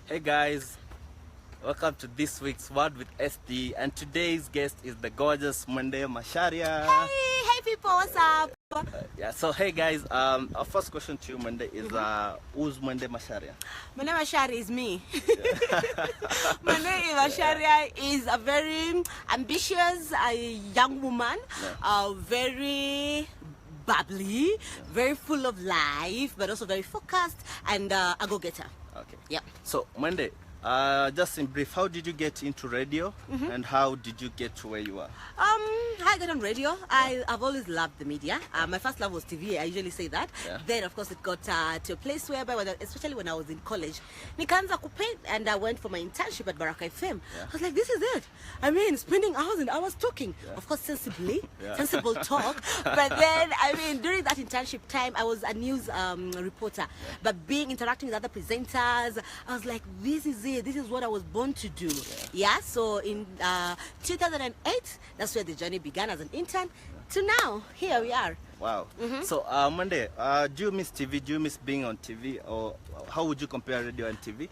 Hey guys, welcome to this week's Word with SDE, and today's guest is the gorgeous Mwende Macharia. Hey people, what's up? So hey guys, our first question to you, Mwende, is who's Mwende Macharia? Mwende Macharia is me. Mwende Macharia is a very ambitious young woman, very bubbly, very full of life, but also very focused and a go-getter. Okay. Yeah. So Mwende, just in brief, how did you get into radio, and how did you get to where you are? I got on radio. I've always loved the media. My first love was TV. I usually say that. Yeah. Then, of course, it got to a place whereby, especially when I was in college, nikaanza kupaint, and I went for my internship at Baraka FM. Yeah. I was like, this is it. I mean, spending hours and hours talking. Yeah. Of course, sensibly, Yeah. sensible talk. But then, I mean, during that internship time, I was a news reporter. Yeah. But being interacting with other presenters, I was like, this is it. This is what I was born to do. Yeah. So in 2008, that's where the journey began as an intern. To now, here we are. Wow. So Mwende, do you miss TV? Do you miss being on TV, or how would you compare radio and TV?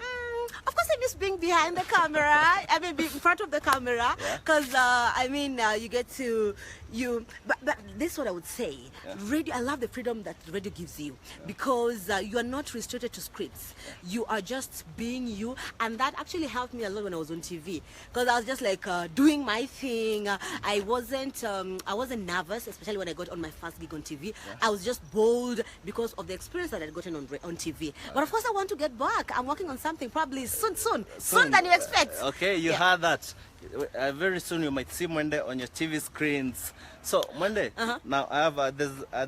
Of course, I miss being behind the camera. I mean, being in front of the camera, because I mean, you get to But this is what I would say. Yeah. Radio. I love the freedom that radio gives you, because you are not restricted to scripts. You are just being you, and that actually helped me a lot when I was on TV, because I was just like doing my thing. I wasn't nervous, especially when I got on my first gig on TV. I was just bold because of the experience that I'd gotten on TV. But of course, I want to get back. I'm working on something probably soon than you expect. Okay, you heard that. Very soon you might see Mwende on your TV screens. So Mwende, now I have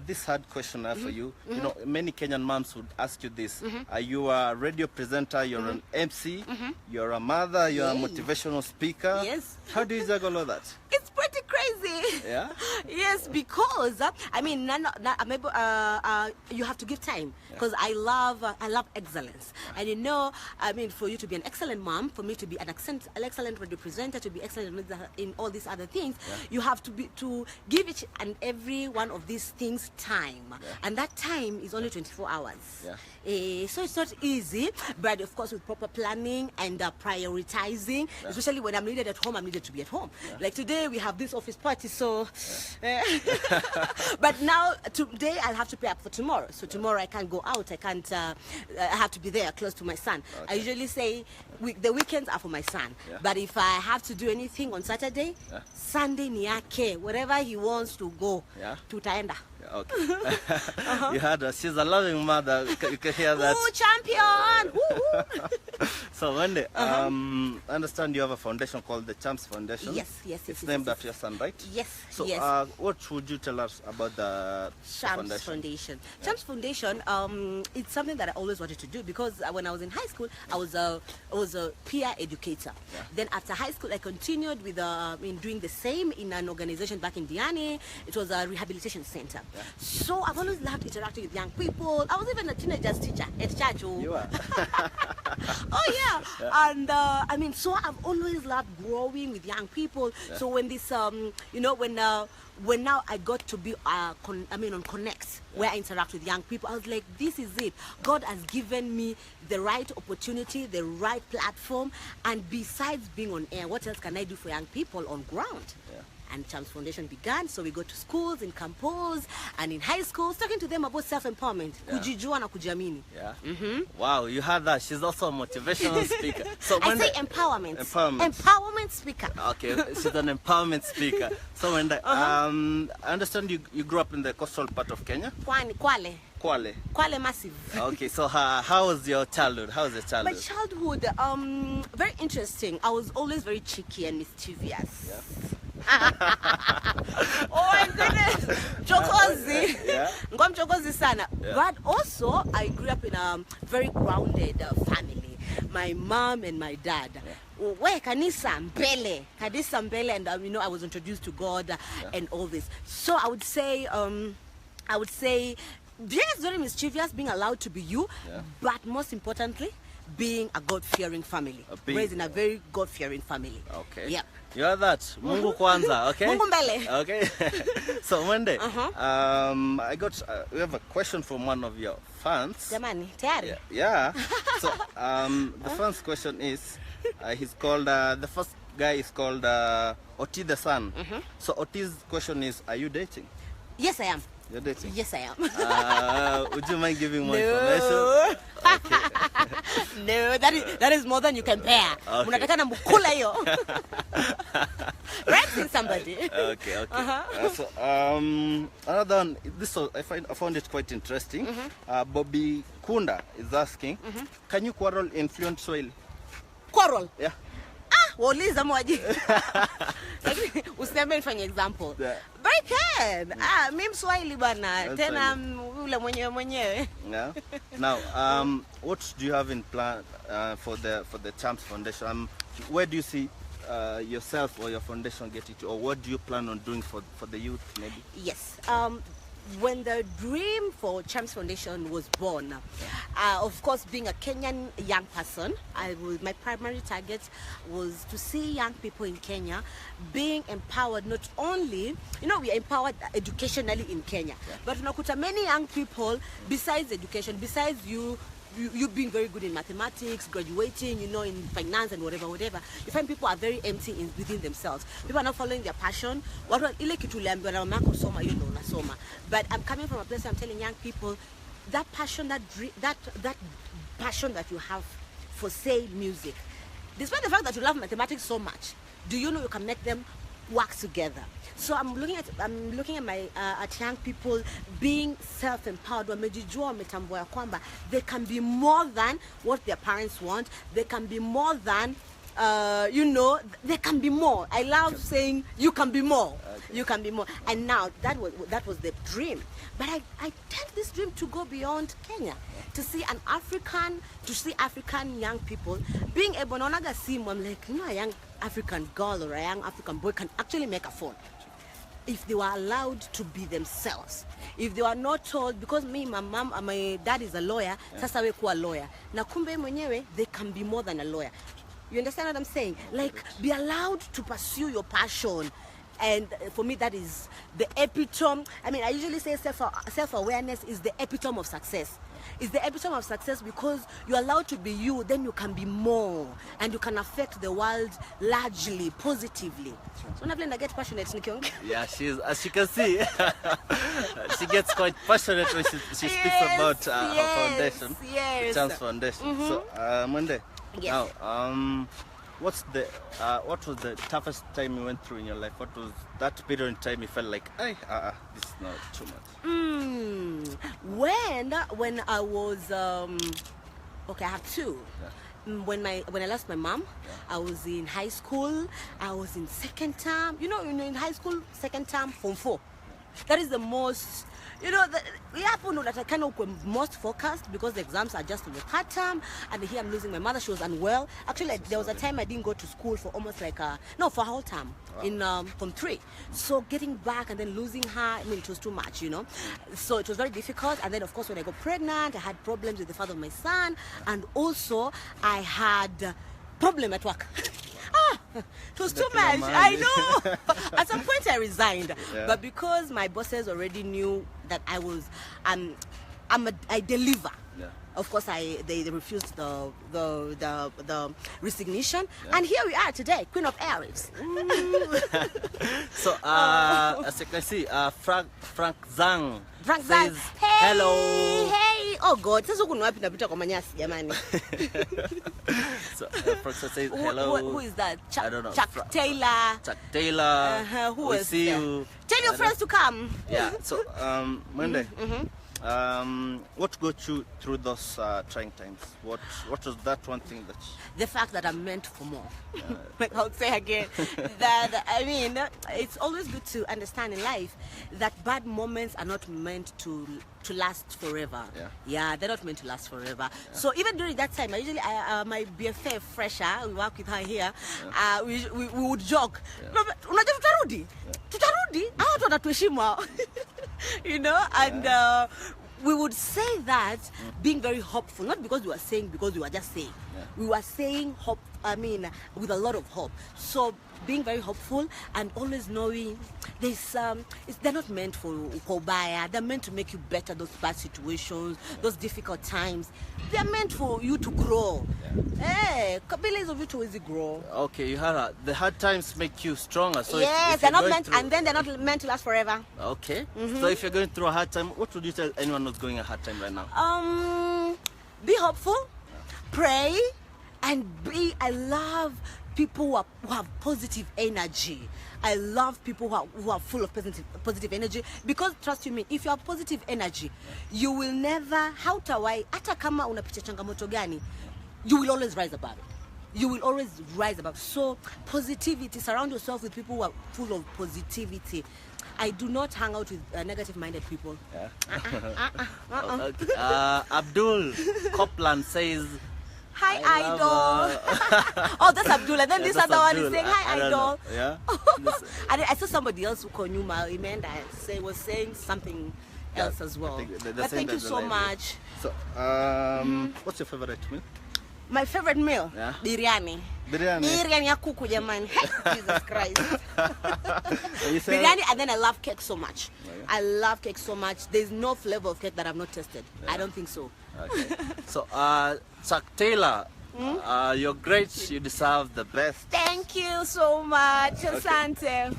this hard question for you. You know, many Kenyan moms would ask you this: are you a radio presenter? You're an MC. You're a mother. You're a motivational speaker. Yes. How do you juggle all that? It's pretty crazy. Yeah. Yes, because I mean, you have to give time, because I love excellence, and you know, I mean, for you to be an excellent mom, for me to be an excellent radio presenter, to be excellent in all these other things, you have to give each and every one of these things time, and that time is only 24 hours. So it's not easy, but of course, with proper planning and prioritizing, especially when I'm needed at home, I'm needed to be at home. Like today, we have this office party, so but now today I'll have to pay up for tomorrow, so tomorrow I can't go out. I can't I have to be there close to my son. I usually say the weekends are for my son, but if I have to do anything on Saturday, Sunday ni yake, wherever he wants to go, tutaenda. Okay. You heard her. She's a loving mother. You can hear that. Ooh, champion! So Mwende, I understand you have a foundation called the Champs Foundation. Yes. It's named after your son, right? Yes. So what would you tell us about the Champs Foundation? Champs Foundation, it's something that I always wanted to do, because when I was in high school, I was a peer educator. Then after high school, I continued with doing the same in an organization back in Diani. It was a rehabilitation center. So I've always loved interacting with young people. I was even a teenager's teacher at church. You are. Oh yeah. And I mean, so I've always loved growing with young people. So when this, when now I got to be on Connect, where I interact with young people, I was like, this is it. God has given me the right opportunity, the right platform, and besides being on air, what else can I do for young people on ground? And Champs Foundation began, so we go to schools, in campus, and in high schools, talking to them about self-empowerment, kujijua na kujiamini. Wow, you heard that. She's also a motivational speaker. So I say empowerment. Empowerment speaker. Okay, she's an empowerment speaker. So Mwende, I understand you grew up in the coastal part of Kenya? Kwale massive. Okay, so how was your childhood? My childhood, very interesting. I was always very cheeky and mischievous. Oh my goodness, chokozi. Chokozi sana. But also, I grew up in a very grounded family. My mom and my dad. Kanisa mbele, and I was introduced to God and all this. So I would say, yes, very mischievous, being allowed to be you, but most importantly, being a God-fearing family. Raised in a very God-fearing family. Okay. Yeah. You are that. Mungu kwanza, okay? Mungu mbele. Okay. So Mwende, we have a question from one of your fans. Jamani, tayari? Yeah. So the first question is, he's called, the first guy is called Oti the Sun. So Oti's question is, are you dating? Yes, I am. You're dating? Yes, I am. Would you mind giving more information? Okay. No, that is more than you can bear. Unatakana mukula hiyo. Raping somebody. Okay. So another one, I found it quite interesting. Bobby Kunda is asking, can you quarrel in fluent Swahili? Quarrel? Yeah. Wauliza mwaji. Useme for example. Yeah. But I can. Mimi Mswahili bana. Tena ule mwenyewe. Yeah. Now, what do you have in plan for the Champs Foundation? Where do you see yourself or your foundation getting to, or what do you plan on doing for the youth maybe? Yes. When the dream for Champs Foundation was born, of course, being a Kenyan young person, my primary target was to see young people in Kenya being empowered. Not only, we are empowered educationally in Kenya, but unakuta many young people, besides education, besides you being very good in mathematics, graduating, in finance and whatever, you find people are very empty within themselves. People are not following their passion. But I'm coming from a place where I'm telling young people, that passion, that passion that you have for, say, music, despite the fact that you love mathematics so much, do you know you can make them work together? So I'm looking at young people being self-empowered. Wamejijua, wametambua kwamba they can be more than what their parents want. They can be more than they can be more. I love saying you can be more. Okay. You can be more. And now that was the dream. But I tend this dream to go beyond Kenya, to see African young people being able to see. I'm like, a young African girl or a young African boy can actually make a phone. If they were allowed to be themselves, if they were not told, because my dad is a lawyer, sasa we kuwa lawyer. Na kumbe mwenyewe, they can be more than a lawyer. You understand what I'm saying? Like, be allowed to pursue your passion. And for me, that is the epitome. I mean, I usually say self-awareness is the epitome of success. It's the epitome of success because you're allowed to be you, then you can be more. And you can affect the world largely, positively. So when I get passionate, yeah, as you can see, she gets quite passionate when she speaks about her foundation, the Chance Foundation. So, Mwende, now, what was the toughest time you went through in your life? What was that period in time you felt like, this is not too much? When I was, I have two. Yeah. When I lost my mom, I was in high school. I was in second term. In high school, second term, Form 4. That is the most, most focused because the exams are just in the third term, and here I'm losing my mother. She was unwell. Actually, there was a time I didn't go to school for almost for a whole term. Wow. In Form 3. So getting back and then losing her, it was too much, So it was very difficult. And then, of course, when I got pregnant, I had problems with the father of my son, and also I had problem at work. It was too much. I know. At some point I resigned, but because my bosses already knew that I was, I deliver. Yeah. Of course, they refused the resignation, and here we are today, Queen of Aries. So, as you can see, Frank Zhang says, hey, hello. Hey, oh God, sasa kuna wapi napita kwa manyasi jamani. So, Frank says hello. Who is that? I don't know. Chuck Taylor. Chuck Taylor. Who we is see there? you. Tell your friends to come. Yeah. So, Mwende. What got you through those trying times? What was that one thing that? The fact that I'm meant for more. Like I'll say again, that it's always good to understand in life that bad moments are not meant to last forever. Yeah, they're not meant to last forever. Yeah. So even during that time, I usually my BFF fresher, we work with her here. We would joke. No, tutarudi. Tutarudi. Hao tunatuheshimu. And we would say that being very hopeful, not because we were saying, because we were just saying. Yeah. We were saying hope, with a lot of hope. So being very hopeful and always knowing they're not meant for ukobaya. They're meant to make you better those bad situations, those difficult times. They're meant for you to grow. Hey, kabilas of you to easy grow. Okay, the hard times make you stronger. So yes, if they're you're not meant, through... and then they're not meant to last forever. Okay. So if you're going through a hard time, what would you tell anyone who's going a hard time right now? Be hopeful, pray, and I love people who have positive energy. I love people who are full of positive energy, because trust you me, if you have positive energy, you will never, hata kama unapitia changamoto gani, you will always rise above it. You will always rise above. So positivity, surround yourself with people who are full of positivity. I do not hang out with negative-minded people. Yeah. Abdul Copland says, hi, Idol. Oh, that's Abdul. And then this other one is saying, hi, Idol. Yeah. I saw somebody else who called Amanda was saying something else as well. But thank you so much. So, what's your favorite meal? My favorite meal? Yeah. Biryani. Biryani ya kuku jamani. Jesus Christ. Biryani, and then I love cake so much. Oh, yeah. I love cake so much. There's no flavor of cake that I've not tasted. Yeah. I don't think so. Okay. So, Chuck Taylor, you're great. You deserve the best. Thank you so much, Asante.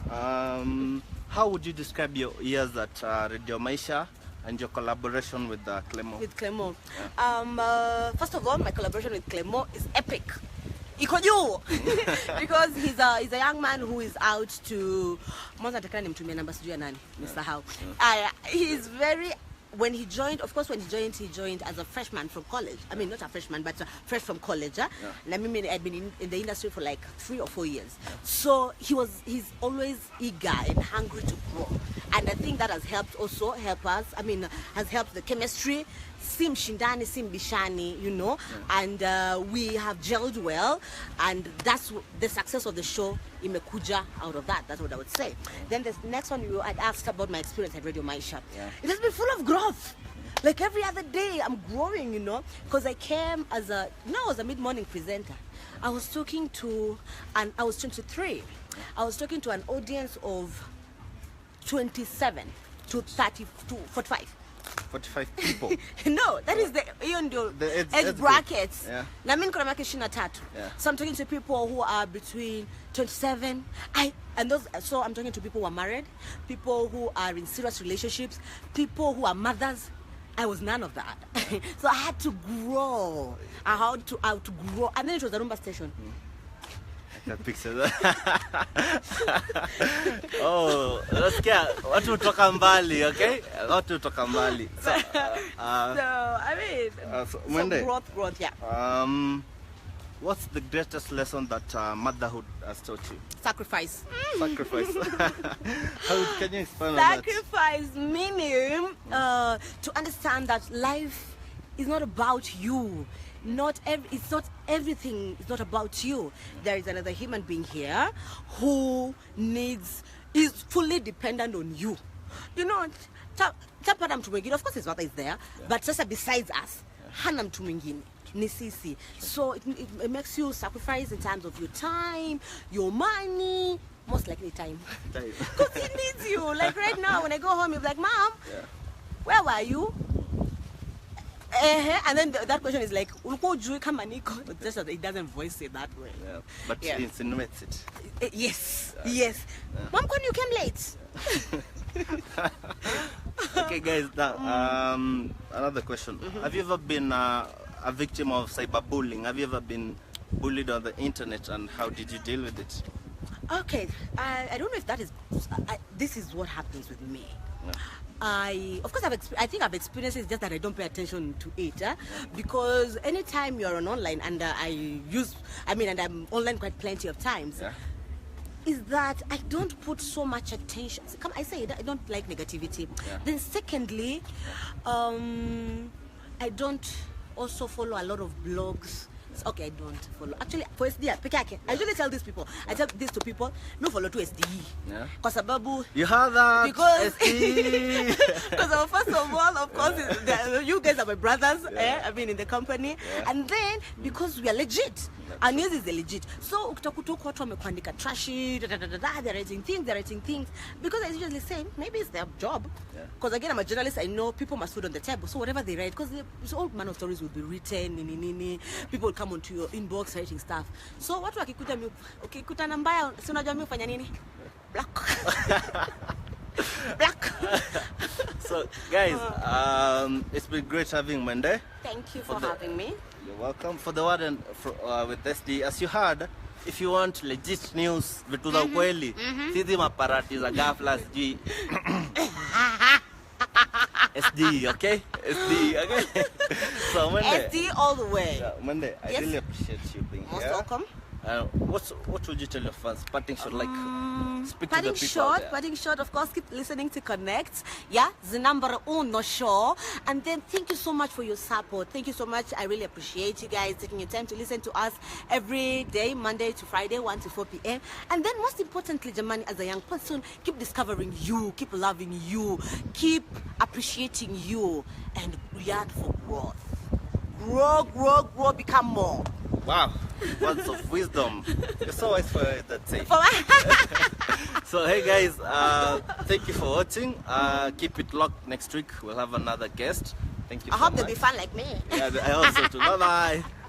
How would you describe your years at Radio Maisha and your collaboration with Clemo? With Clemo. Yeah. First of all, my collaboration with Clemo is epic. Iko juu. Because he's a young man who is out to Mr. How. He's very, when he joined as a freshman from college. I mean, not a freshman, but fresh from college. Yeah. And I mean, I'd been in the industry for like 3 or 4 years. So he's always eager and hungry to grow. And I think that has helped us. I mean, has helped the chemistry. Sim shindani, sim bishani, you know. Yeah. And we have gelled well. And that's the success of the show. Imekuja out of that. That's what I would say. Then the next one, you had asked about my experience at Radio Maisha. Yeah. It has been full of growth. Like every other day, I'm growing, you know. Because I came as a mid-morning presenter. I was talking to, and I was 23. I was talking to an audience of 27 to 30 to 45. 45 people. No, that is the age brackets. Yeah. Na mimi niko na miaka 23. Yeah. So I'm talking to people who are between 27 so I'm talking to people who are married, people who are in serious relationships, people who are mothers. I was none of that. So I had to grow. I had to grow. And then it was a Rumba station. That picture. Oh, nasikia watu kutoka mbali, okay? Watu kutoka mbali. So, I mean, Mwende, growth, yeah. What's the greatest lesson that motherhood has taught you? Sacrifice. Sacrifice. Can you explain on that? Sacrifice meaning to understand that life is not about you. It's not everything. It's not about you. There is another human being here who is fully dependent on you. You know, tapata mtu mwingine. Of course, his mother is there, but just besides us, hana mtu mwingine. Ni sisi. So it makes you sacrifice in terms of your time, your money, most likely time. Because he needs you. Like right now, when I go home, he'll be like, "Mom, where were you?" And then that question is like, just that it doesn't voice it that way. Yeah, but he insinuates it. Yes, yes. Yeah. Mom, when you came late. Okay, guys, now, another question. Have you ever been a victim of cyberbullying? Have you ever been bullied on the internet, and how did you deal with it? Okay, I don't know if that is... this is what happens with me. Yeah. Of course, I think I've experienced it, just that I don't pay attention to it. Because anytime you're online, and and I'm online quite plenty of times, is that I don't put so much attention. I say I don't like negativity. Yeah. Then secondly, I don't also follow a lot of blogs, Okay, I don't follow. Actually, for SDE, I usually tell these people, I tell this to people, no follow to SDE. Yeah. Because sababu, You heard that? because SDE. because first of all, of course, you guys are my brothers. Yeah. I mean, in the company, Yeah. and then because we are legit. Our news is legit. So ukitakutoka watu wamekuandika trashy, they're writing things. Because I usually say maybe it's their job. Because again, I'm a journalist. I know people must food on the table. So whatever they write, because all manner of stories will be written. People will come onto your inbox writing stuff. So watu wakikuta na mbaya, si unajua mimi ufanya nini? Black. Black. So guys, it's been great having Mwende. Thank you for having me. You're welcome. For the word and with SDE, as you heard, if you want legit news, vitu za ukweli, sisi maparati za ghafla sijui. SDE, okay? SDE, okay? So Mwende, SDE all the way. Mwende, I Yes. really appreciate you being Most here. welcome. What would you tell your fans? Parting shot, like speak to the Parting people out there. parting short, of course, keep listening to Connect. Yeah, the number uno show. And then thank you so much for your support. Thank you so much. I really appreciate you guys taking your time to listen to us every day, Monday to Friday, 1 to 4 p.m. And then most importantly, Jamani, as a young person, keep discovering you, keep loving you, keep appreciating you, and yearn for growth. Grow, become more. Wow, words of wisdom. You're so wise for that say. So hey guys, thank you for watching. Keep it locked. Next week we'll have another guest. Thank you. I hope they'll be fun like me. Yeah, I also too. Bye bye.